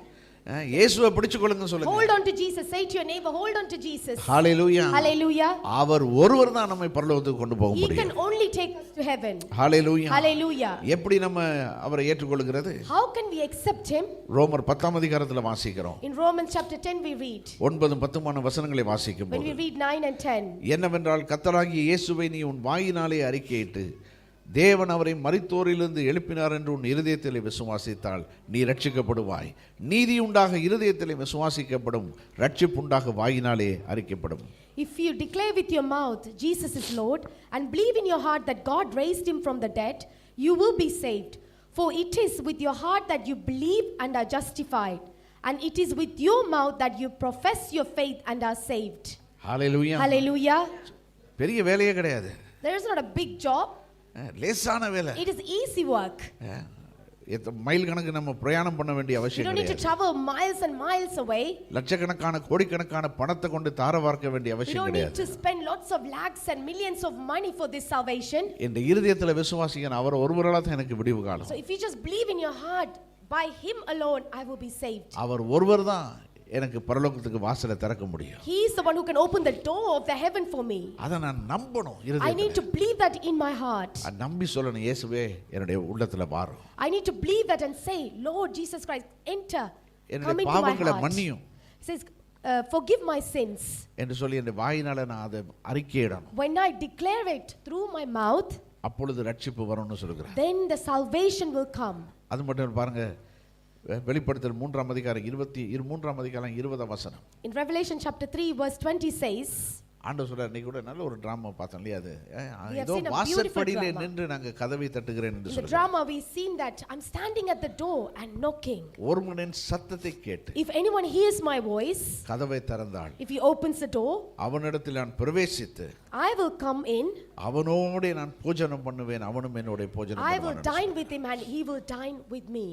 இயேசுவை பிடிச்சு கொள்ளுங்க சொல்லுங்க. Hold on to Jesus. Say to your neighbor, hold on to Jesus. Hallelujah. Hallelujah. அவர் ஒருவர் தான் நம்மை பரலோகத்துக்கு கொண்டு போக He can முடியும். only take us to heaven. Hallelujah. Hallelujah. எப்படி நம்ம அவரை ஏற்றுக்கொள்கிறது? How can we accept him? ரோமர் 10ஆம் அதிகாரத்துல வாசிக்கிறோம். In Romans chapter 10 we read. 9-10 வசனங்களை When வாசிக்கும்போது we read 9 and 10. என்னவென்றால் கர்த்தராகிய இயேசுவை நீ உன் வாயினாலே அறிக்கையிட்டு தேவன் அவரை மரித்தோரிலிருந்து எழுப்பினார் என்று உன் இருதயத்திலே விசுவாசித்தால் நீ ரட்சிக்கப்படுவாய். நீதி உண்டாக இருதயத்திலே விசுவாசிக்கப்படும், ரட்சிப்புண்டாக வாயினாலே அறிக்கப்படும். If you declare with your mouth Jesus is Lord and believe in your heart that God raised him from the dead, you will be saved. For it is with your heart that you believe and are justified, and it is with your mouth that you profess your faith and are saved. Hallelujah. Hallelujah. பெரிய வேலையே கிடையாது, There is not a big job. லேசான வேலை. It is easy work. Mile கணக்கு நம்ம பிரயாணம் பண்ண வேண்டிய You அவசியம் don't need to கிடையாது. travel miles and miles away. லட்சக்கணக்கான கோடிக்கணக்கான பணத்தை கொண்டு தார வார்க்க வேண்டிய You அவசியம் don't need கிடையாது. to spend lots of lakhs and millions of money for this salvation. இந்த இருதயத்துல விசுவாசிக்க அவர் ஒருவரால தான் எனக்கு விடிவு காலம். So if you just believe in your heart, by him alone I will be saved. அவர் ஒருவர் தான் எனக்கு பரலோகத்துக்கு வாசலை திறக்க முடியும். He is the one who can open the door of the heaven for me. அத நான் நம்பணும் I இருதயத்துல. need to believe that in my heart. நம்பி சொல்லணும், இயேசுவே என்னுடைய உள்ளத்துல வாரும். I need to believe that and say, Lord Jesus Christ, enter, come என்னுடைய into my பாவங்களை heart. மன்னியும் He says, forgive my sins. என்று சொல்லி என் வாயினால நான் அதை அறிக்கையிடணும். When I declare it through my mouth, அப்பொழுது ரட்சிப்பு வரும்னு சொல்கிறார். then the salvation will come. அது மட்டும் இல்ல, பாருங்க வெளிப்படுத்தல் 3ஆம் அதிகாரம் 23ஆம் அதிகாரம் 20ஆம் வசனம். In Revelation chapter 3 verse 20 says, ஆண்டவர் சொல்றார், நீ கூட நல்ல ஒரு டிராமா பார்த்தோம் இல்லையா, அது have ஏதோ seen a வாசற்படியிலே beautiful drama. நின்று நாங்க கதவை தட்டுகிறேன் என்று in the சொல்றார். drama we seen that I'm standing at the door and knocking. ஒருவனின் சத்தத்தை கேட்டு If anyone hears my voice, கதவை திறந்தாள், if he opens the door, அவனிடத்தில் நான் பிரவேசித்து I will come in, அவனோடே நான் பூஜனம் பண்ணுவேன், அவனும் என்னோட பூஜனம் I will பண்ணுவான். dine with him and he will dine with me.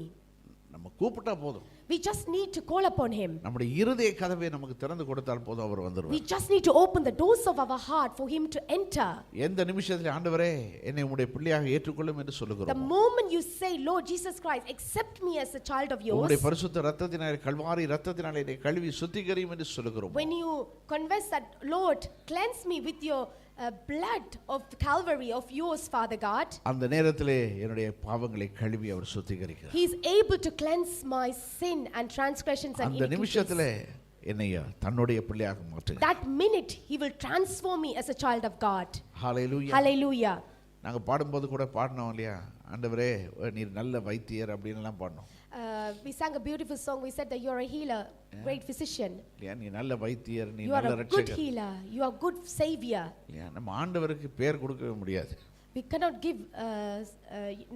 நம்ம கூப்பிட்டா போதும், We just need to call upon him. நம்முடைய இருதய கதவை நமக்கு திறந்து கொடுத்தால் போதும், அவர் We வந்துருவார். just need to open the doors of our heart for him to enter. எந்த நிமிஷத்துல ஆண்டவரே என்னை உம்முடைய பிள்ளையாக ஏற்றுக்கொள்ளும் என்று The சொல்லுகிறோம், moment you say, Lord Jesus Christ, accept me as a child of உம்முடைய yours, பரிசுத்த ரத்தத்தினாலே கல்வாரி ரத்தத்தினாலே என்னை கழுவி சுத்திகரியும் என்று சொல்லுகிறோம். when you confess that, Lord, cleanse me with your blood of Calvary of yours, Father God, அந்த நேரத்திலே என்னுடைய பாவங்களை கழுவி அவர் சுத்திகரிக்கிறார். he is able to cleanse my sin and transgressions and அந்த iniquities. நிமிஷத்திலே என்னை தன்னுடைய பிள்ளையாக மாற்றுகிறார். That minute he will transform me as a child of God. Hallelujah. Hallelujah. நாங்க பாடும்போது கூட பாடினோம் இல்லையா, ஆண்டவரே நீர் நல்ல வைத்தியர் அப்படின்னு எல்லாம் பாடினோம் We sang a beautiful song. We said that you are a healer, great physician. இல்லையா, நீ நல்ல வைத்தியர், நீ You are நல்ல a good ரட்சகர் healer. You are good savior. இல்லையா. நம்ம ஆண்டவருக்கு பேர் கொடுக்கவே முடியாது, We cannot give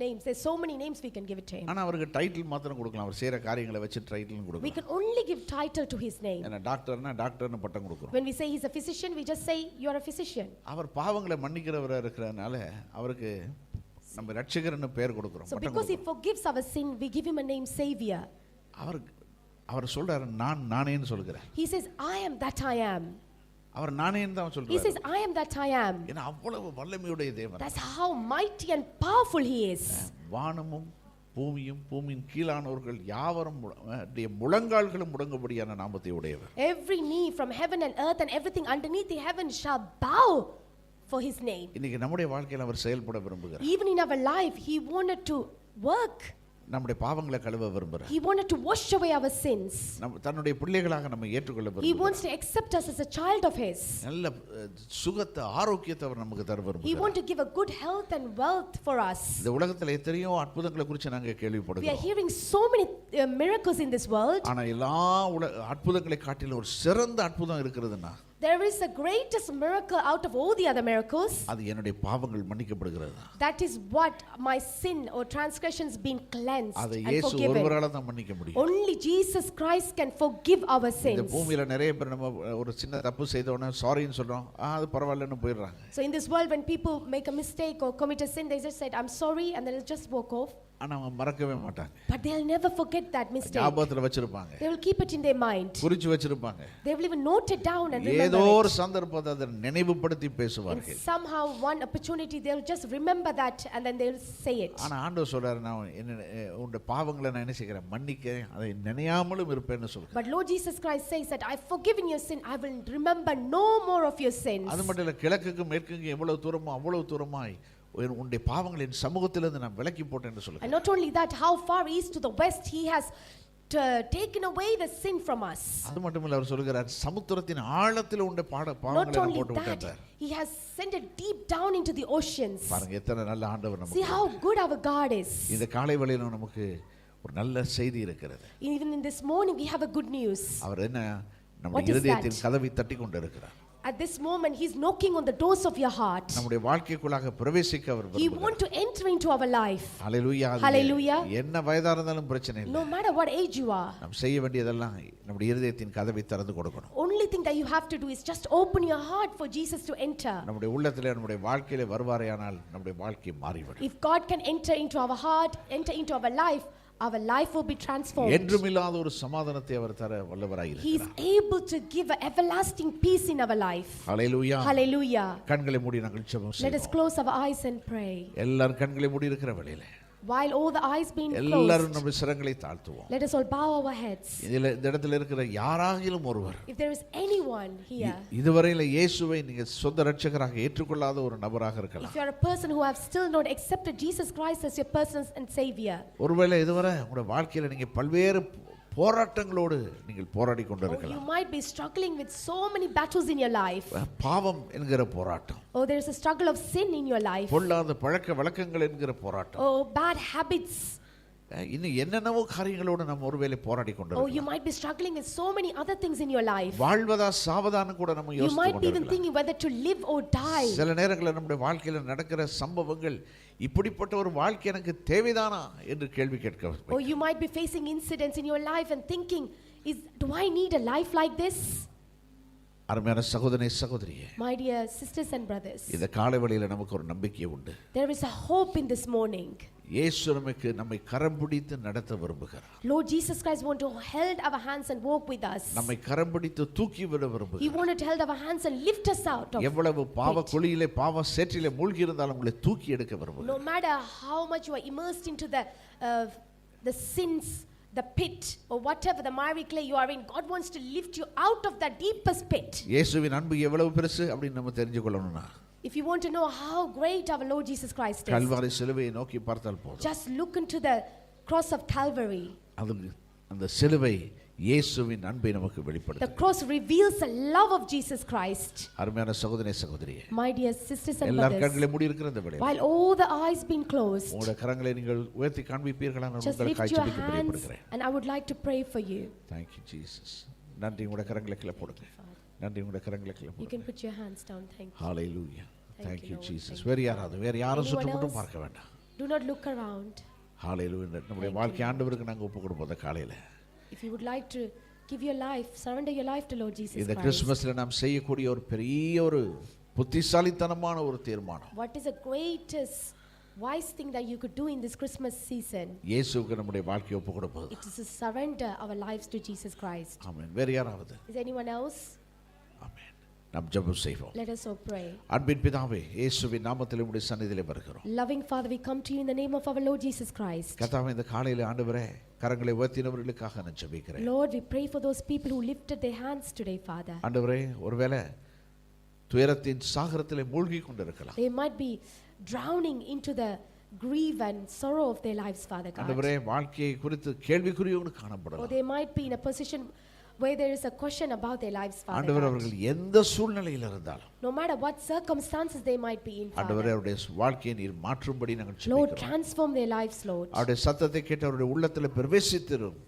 names. There's so many names we can give it to him. ஆனா அவருக்கு டைட்டில் மாத்திரம் கொடுக்கலாம், அவர் செய்யற காரியங்களை வச்சு டைட்டில் We கொடுக்கலாம். can only give title to his name. ஏன்னா டாக்டர்னா டாக்டர்னு பட்டம் கொடுக்குறோம். When we say he's a physician, we just say you are a physician. அவர் பாவங்களை மன்னிக்கிறவரா இருக்கிறதுனால அவருக்கு நம்ம ரட்சகர்னு பேர் கொடுக்குறோம், So பட்டம் because he கொடுக்குறோம். forgives our sin, we give him a name Savior. அவர் சொல்றாரு, நானேன்னு சொல்கிறார். He says, I am that I am. அவர் நானேன்னு தான் He சொல்றாரு. says, I am that I am. ஏன்னா அவ்வளவு வல்லமையுடைய தேவன். That's how mighty and powerful he is. வானமும் பூமியும் பூமியின் கீழானவர்கள் யாவரும் முழங்கால்களும் முடங்கும்படியான நாமத்தை உடையவர். Every knee from heaven and earth and everything underneath the heaven shall bow for his name. இன்னைக்கு நம்முடைய வாழ்க்கையில் அவர் செயல்பட விரும்புகிறார். Even in our life, he wanted to work. நம்முடைய பாவங்களை கழுவ விரும்புகிறார். He wanted to wash away our sins. தன்னுடைய பிள்ளைகளாக நம்ம ஏற்றுக்கொள்ள He விரும்புகிறார். wants to accept us as a child of his. நல்ல சுகத்தை ஆரோக்கியத்தை அவர் நமக்கு தர He விரும்புகிறார். wants to give a good health and wealth for us. இந்த உலகத்துல எத்தனையோ அற்புதங்களை குறித்து நாங்க We are கேள்விப்படுகிறோம். hearing so many miracles in this world. ஆனா எல்லா அற்புதங்களை காட்டிலும் ஒரு சிறந்த அற்புதம் இருக்கிறதுன்னா There is a greatest miracle out of all the other miracles. அது என்னுடைய பாவங்கள் மன்னிக்கப்படுகிறது. That is what my sin or transgressions been cleansed அதை and இயேசு forgiven. ஒருவரால தான் மன்னிக்க முடியும். Only Jesus Christ can forgive our இந்த sins. பூமியில நிறைய பேர் நம்ம ஒரு சின்ன தப்பு செய்த உடனே சாரின்னு சொல்றோம், அது பரவாயில்லன்னு போயிடுறாங்க. So in this world when people make a mistake or commit a sin, they just said I'm sorry and they'll just walk off. ஆனா அவங்க மறக்கவே மாட்டாங்க. But they'll never forget that mistake. ஞாபகத்துல வச்சிருப்பாங்க, They will keep it in their mind. குறிச்சு வச்சிருப்பாங்க. They will even note it down and ஏதோ remember ஒரு it. சந்தர்ப்பத்தை அதை நினைவுபடுத்தி And பேசுவார்கள். somehow one opportunity they'll just remember that and then they'll say it. ஆனா ஆண்டவர் சொல்றாரு, நான் உன்னுடைய பாவங்களை நான் என்ன செய்கிறேன், மன்னிக்க, அதை நினையாமலும் இருப்பேன்னு சொல்றேன். But Lord Jesus Christ says that I've forgiven your sin. I will remember no more of your sins. அது மட்டும் இல்ல, கிழக்குக்கும் மேற்குக்கும் எவ்வளவு தூரமோ அவ்வளவு தூரமாய் உன்னுடைய பாவங்களின் சமூகத்திலிருந்து நான் விலக்கி போட்டேன்னு சொல்லுங்க. And not only that, how far east to the west he has taken away the sin from us. அது மட்டும் இல்ல, அவர் சொல்கிறார் சமுத்திரத்தின் ஆழத்தில் உண்ட Not பாவங்களை only போட்டு that, விட்டார். he has sent it deep down into the oceans. பாருங்க எத்தனை நல்ல ஆண்டவர் See நமக்கு. how good our God is. இந்த காலை வேளையில நமக்கு ஒரு நல்ல செய்தி இருக்கிறது. Even in this morning we have a good news. அவர் என்ன What நம்முடைய is இருதயத்தின் that? கதவை தட்டி கொண்டிருக்கிறார். At this moment he's knocking on the doors of your heart. நம்முடைய வாழ்க்கைக்குள்ளாக பிரவேசிக்க அவர் He விரும்புகிறார். wants to enter into our life. Hallelujah. Hallelujah. என்ன வயதா இருந்தாலும் பிரச்சனை இல்லை. No matter what age you are. நாம் செய்ய வேண்டியதெல்லாம் நம்முடைய இருதயத்தின் கதவை திறந்து கொடுக்கணும். Only thing that you have to do is just open your heart for Jesus to enter. நம்முடைய உள்ளத்திலே நம்முடைய வாழ்க்கையிலே வருவாரேயானால் நம்முடைய வாழ்க்கை மாறிவிடும். If God can enter into our heart, enter into our life will be transformed. என்றுமில்லாத ஒரு சமாதானத்தை அவர் தர வல்லவராய் He is இருக்கிறார். able to give an everlasting peace in our life. Hallelujah. Hallelujah. கண்களை மூடி நாங்கள் ஜெபம் Let us செய்வோம். close our eyes and pray. எல்லாரும் கண்களை மூடி இருக்கிற வேளையில While all the eyes being எல்லாரும் closed, நம்முடைய சிரங்களை தாழ்த்துவோம். let us all bow our heads. இந்த இடத்துல இருக்கிற யாராகிலும் ஒருவர் If there is anyone here, இதுவரையில இயேசுவை நீங்க சொந்த இரட்சகராக ஏற்றுக்கொள்ளாத ஒரு நபராக இருக்கலாம். if you are a person who have still not accepted Jesus Christ as your person and savior, ஒருவேளை இதுவரை உங்களுடைய வாழ்க்கையில நீங்க பல்வேறு போராட்டங்களோடு நீங்கள் போராடி or you கொண்டிருக்கலாம். might be struggling with so many battles in your life, பாவம் என்கிற போராட்டம், or there is a struggle of sin in your life, பொல்லாத பழக்க வழக்கங்கள் என்கிற போராட்டம், or bad habits, இன்னும் என்னென்னவோ காரியங்களோடு நம்ம ஒருவேளை போராடி or you கொண்டிருக்கலாம். might be struggling with so many other things in your life. வாழ்வதா சாவதான்னு கூட நம்ம You யோசித்து might be even கொண்டிருக்கலாம். thinking whether to live or die. சில நேரங்களில் நம்முடைய வாழ்க்கையில நடக்கிற சம்பவங்கள் இப்படிப்பட்ட ஒரு வாழ்க்கை எனக்கு தேவைதானா என்று கேள்வி கேட்க Or you might be facing incidents in your life and thinking, do I need a life like this? அருமையான சகோதரனே சகோதரியே, My dear sisters and brothers, இந்த காலை வேளையில நமக்கு ஒரு நம்பிக்கை உண்டு. there is a hope in this morning. இயேசு நமக்கு நம்மை கரம் பிடித்து நடத்த விரும்புகிறார். Lord Jesus Christ want to hold our hands and walk with us. நம்மை கரம் பிடித்து தூக்கி விட He விரும்புகிறார். wanted to hold our hands and lift us out of. எவ்வளவு பாவ குழியிலே பாவ சேற்றிலே மூழ்கி இருந்தாலும் உங்களை தூக்கி எடுக்க விரும்புகிறார். No matter how much you are immersed into the sins, the pit, or whatever the miry clay you are in, God wants to lift you out of that deepest pit. இயேசுவின் அன்பு எவ்வளவு பெருசு அப்படின்னு நம்ம தெரிஞ்சு கொள்ளணும்னா If you want to know how great our Lord Jesus Christ is, Kalvari சிலுவையை நோக்கி பார்த்தால் போதும். just look into the cross of Calvary. அது அந்த சிலுவை இயேசுவின் அன்பை நமக்கு The வெளிப்படுத்தும். cross reveals the love of Jesus Christ. அருமையான சகோதரனே சகோதரியே, My dear sisters and எல்லார் brothers, கண்களை மூடி இருக்கிற இந்த வேளையில while all the eyes been closed, உங்களுடைய கரங்களை நீங்கள் உயர்த்தி காண்பிப்பீர்களா? நான் just உங்களுக்கு lift your காய்ச்சி hands பிரியப்படுகிறேன். and I would like to pray for you. Thank you Jesus. நன்றி. உங்களுடைய கரங்களை கீழே போடுங்க. நன்றி. உங்களுடைய கரங்களை கீழே You போடுங்க. can put your hands down. Thank you. Hallelujah. Thank Thank you, you Lord. Jesus. Thank வேற யாராவது வேற யாரும் Anyone சுற்று மட்டும் else? பார்க்க வேண்டாம். Do not look around. ஹalleluya. நம்முடைய வாழ்க்கை ஆண்டவருக்கு நாங்க ஒப்பு கொடுப்போம் இந்த காலையில. If you would like to give your life, surrender your life to Lord Jesus இந்த Christ. கிறிஸ்மஸ்ல நாம் செய்யக்கூடிய ஒரு பெரிய ஒரு புத்திசாலித்தனமான ஒரு தீர்மானம், What is the greatest wise thing that you could do in this Christmas season? இயேசுவுக்கு நம்முடைய வாழ்க்கையை ஒப்பு கொடுப்பது. It is to surrender our lives to Jesus Christ. ஆமென். வேற யாராவது? Is anyone else? ஆமென். நாம் ஜெபம் செய்வோம். Let us all pray. அன்பின் பிதாவே, இயேசுவின் நாமத்தில் உம்முடைய சந்நிதியிலே வருகிறோம். Loving Father, we come to you in the name of our Lord Jesus Christ. கர்த்தாவே, இந்த காலையில ஆண்டவரே கரங்களை உயர்த்தினவர்களுக்காக நான் ஜெபிக்கிறேன். Lord, we pray for those people who lifted their hands today, Father. ஆண்டவரே, ஒருவேளை துயரத்தின் சாகரத்திலே மூழ்கி கொண்டிருக்கலாம். They might be drowning into the grief and sorrow of their lives, Father God. ஆண்டவரே, வாழ்க்கையை குறித்து கேள்விக்குறியோடு Or காணப்படலாம். they might be in a position where there is a question about their lives, Father ஆண்டவரே, God. அவர்கள் எந்த சூழ்நிலையில் இருந்தாலும் No matter what circumstances they might be in, ஆண்டவரே, Father. அவருடைய வாழ்க்கையை நீர் மாற்றும்படி நாங்கள் Lord, ஜெபிக்கிறோம். transform their lives, Lord. அவருடைய சத்தத்தை கேட்டு அவருடைய உள்ளத்தில் பிரவேசித்திரும்.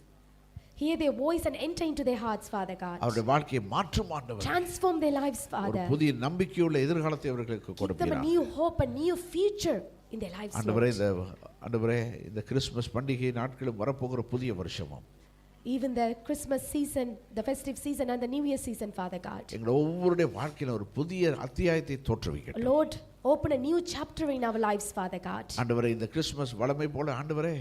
Hear their voice and enter into their hearts, Father God. அவருடைய வாழ்க்கையை மாற்றும் ஆண்டவர். Transform their lives, ஒரு Father. புதிய நம்பிக்கையுள்ள எதிர்காலத்தை அவர்களுக்கு Give them a கொடுப்பீராக. new hope, a new future in their lives, ஆண்டவரே, Lord. இந்த கிறிஸ்துமஸ் பண்டிகை நாட்களும் வரப்போகிற புதிய வருஷமும் Even the Christmas season, the festive season and the New Year season, Father God. எங்கள் ஒவ்வொருடைய வாழ்க்கையில ஒரு புதிய அத்தியாயத்தை தோற்றுவிக்கட்டும். Lord, open a new chapter in our lives, Father God. ஆண்டவரே, இந்த கிறிஸ்துமஸ் வளமை போல ஆண்டவரே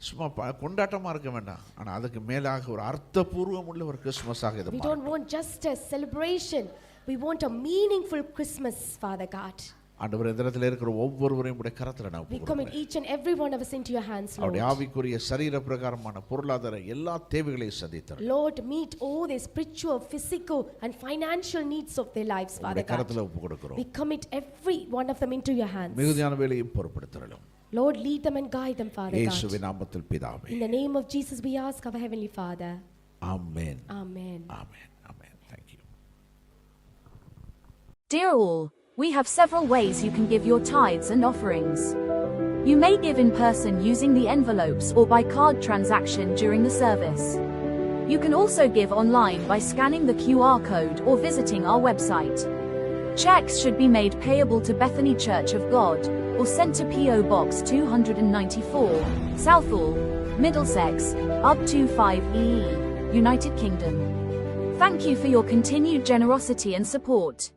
சும்மா கொண்டாட்டமா இருக்க வேண்டாம், ஆனா அதுக்கு மேலாக ஒரு அர்த்தபூர்வம் உள்ள ஒரு கிறிஸ்துமஸாக இது We மாறட்டும். don't want just a celebration. We want a meaningful Christmas, Father God. ஆண்டவரே, இந்த இடத்துல இருக்கிற ஒவ்வொருவரையும் உடைய கரத்துல நான் We ஒப்புக் commit கொடுக்கிறேன். each and every one of us into your hands, Lord. அவருடைய ஆவிக்குரிய சரீர பிரகாரமான பொருளாதார எல்லா தேவைகளையும் சந்தித்தார். Lord, meet all their spiritual, physical and financial needs of their lives, Father உடைய God. கரத்துல ஒப்புக் கொடுக்கிறோம். We commit every one of them into your hands. மிகுதியான வேலையை பொறுப்படுத்தறலும். Lord, lead them and guide them, Father God. இயேசுவின் நாமத்தில் பிதாவே. In the name of Jesus we ask, our Heavenly Father. Amen. Amen. Amen. Amen. Thank you. Dear all, we have several ways you can give your tithes and offerings. You may give in person using the envelopes or by card transaction during the service. You can also give online by scanning the QR code or visiting our website. Checks should be made payable to Bethany Church of God, or sent to P.O. Box 294, Southall, Middlesex, UB25EE, United Kingdom. Thank you for your continued generosity and support.